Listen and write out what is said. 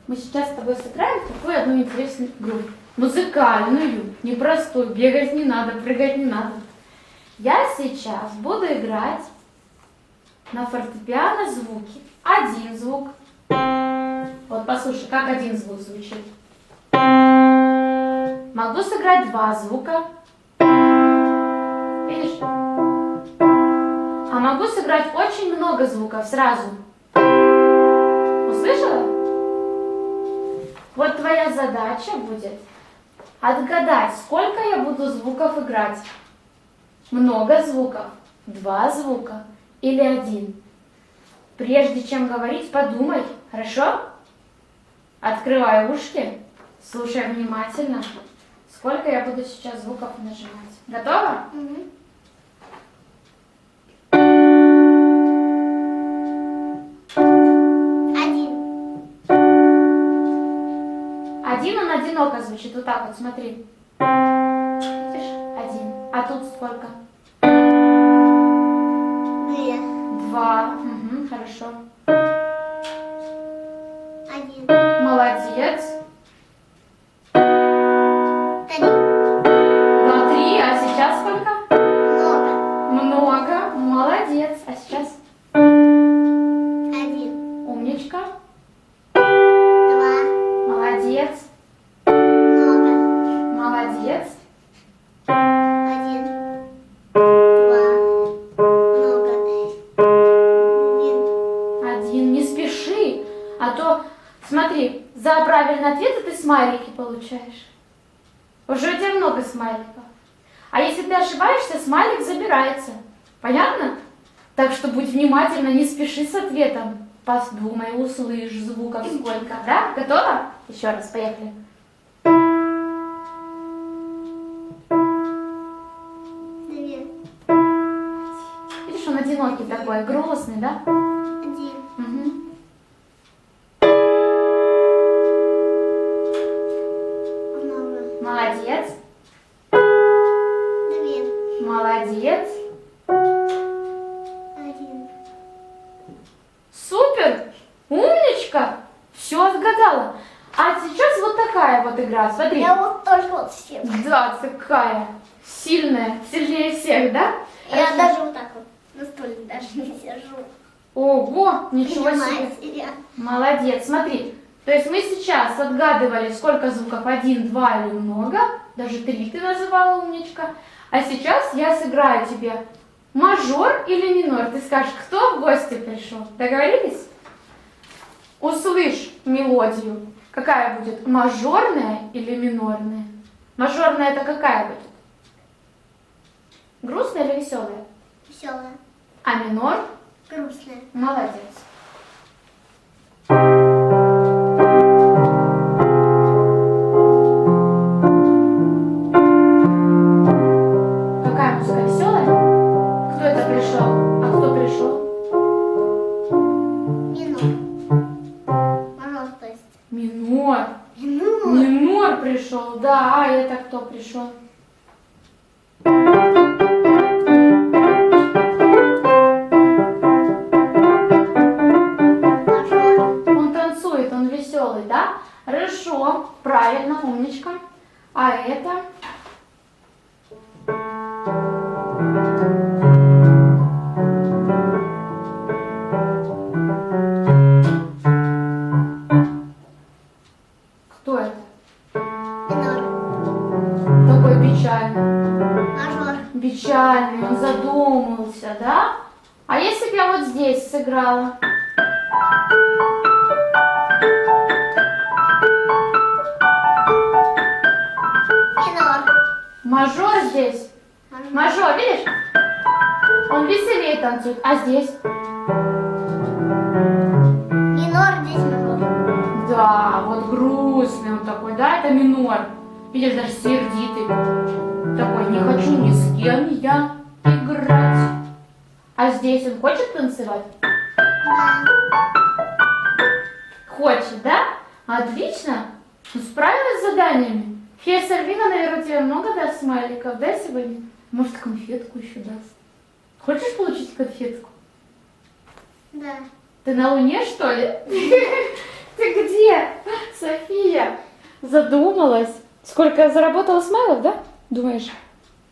Мы сейчас с тобой сыграем такую одну интересную игру. Музыкальную, непростую. Бегать не надо, прыгать не надо. Я сейчас буду играть на фортепиано звуки. Один звук. Вот послушай, как один звук звучит. Могу сыграть два звука. Видишь? А могу сыграть очень много звуков сразу. Услышала? Вот твоя задача будет отгадать, сколько я буду звуков играть. Много звуков, два звука или один. Прежде чем говорить, подумай, хорошо? Открывай ушки, слушай внимательно. Сколько я буду сейчас звуков нажимать. Готова? Угу. Один он одиноко звучит, вот так вот, смотри. Видишь? Один. А тут сколько? Две. Два. Угу, хорошо. Один. Молодец. Три. Да, три. А сейчас сколько? Много. Много. Молодец. А сейчас? Один. Умничка. Два. Молодец. Много. Молодец. Один. Два. Много. Один. Не спеши. А то, смотри, за правильный ответ ты смайлики получаешь. Уже у тебя много смайликов. А если ты ошибаешься, смайлик забирается. Понятно? Так что будь внимательна, не спеши с ответом. Подумай, услышь звуков сколько. Да? Готова? Еще раз, поехали. Две. Видишь, он одинокий такой, грустный, да? Один. Угу. Много. Молодец. Две. Молодец. Один. Супер! Умничка! Все отгадала. А сейчас вот такая вот игра. Смотри. Я вот только вот все. Да, такая. Сильная. Сильнее всех, да? Я Хорошо. даже вот так вот на стуле даже не сижу. Ого, ничего себе. Понимаете, Молодец. Смотри. То есть мы сейчас отгадывали, сколько звуков. Один, два или много. Даже три ты называла, умничка. А сейчас я сыграю тебе мажор или минор. Ты скажешь, кто в гости пришел. Договорились? Услышь мелодию. Какая будет? Мажорная или минорная? Мажорная это какая будет? Грустная или веселая? Веселая. А минор? Грустная. Молодец. Какая музыка веселая? Кто это пришел? А кто пришел? Минор. Мажор, то есть. Минор. Минор. Минор пришел, да. А это кто пришел? Мажор. Он танцует, он веселый, да? Хорошо, правильно, умничка. А это? Кто это? Минор. Такой печальный. Мажор. Печальный, он задумался, да? А если бы я вот здесь сыграла? Минор. Мажор здесь. Мажор, видишь? Он веселее танцует. А здесь? Минор, здесь мажор. Да, вот грустный он такой, да? Это минор. Видишь, даже сердитый. Такой, не хочу ни с кем я играть. А здесь он хочет танцевать? Да. Хочет, да? Отлично. Ну, справилась с заданиями. Фея Сальвина, наверное, тебе много даст смайликов, да, сегодня? Может, конфетку еще даст. Хочешь получить конфетку? Да. Ты на Луне, что ли? Ты где? Задумалась. Сколько заработала смайлов, да? Думаешь?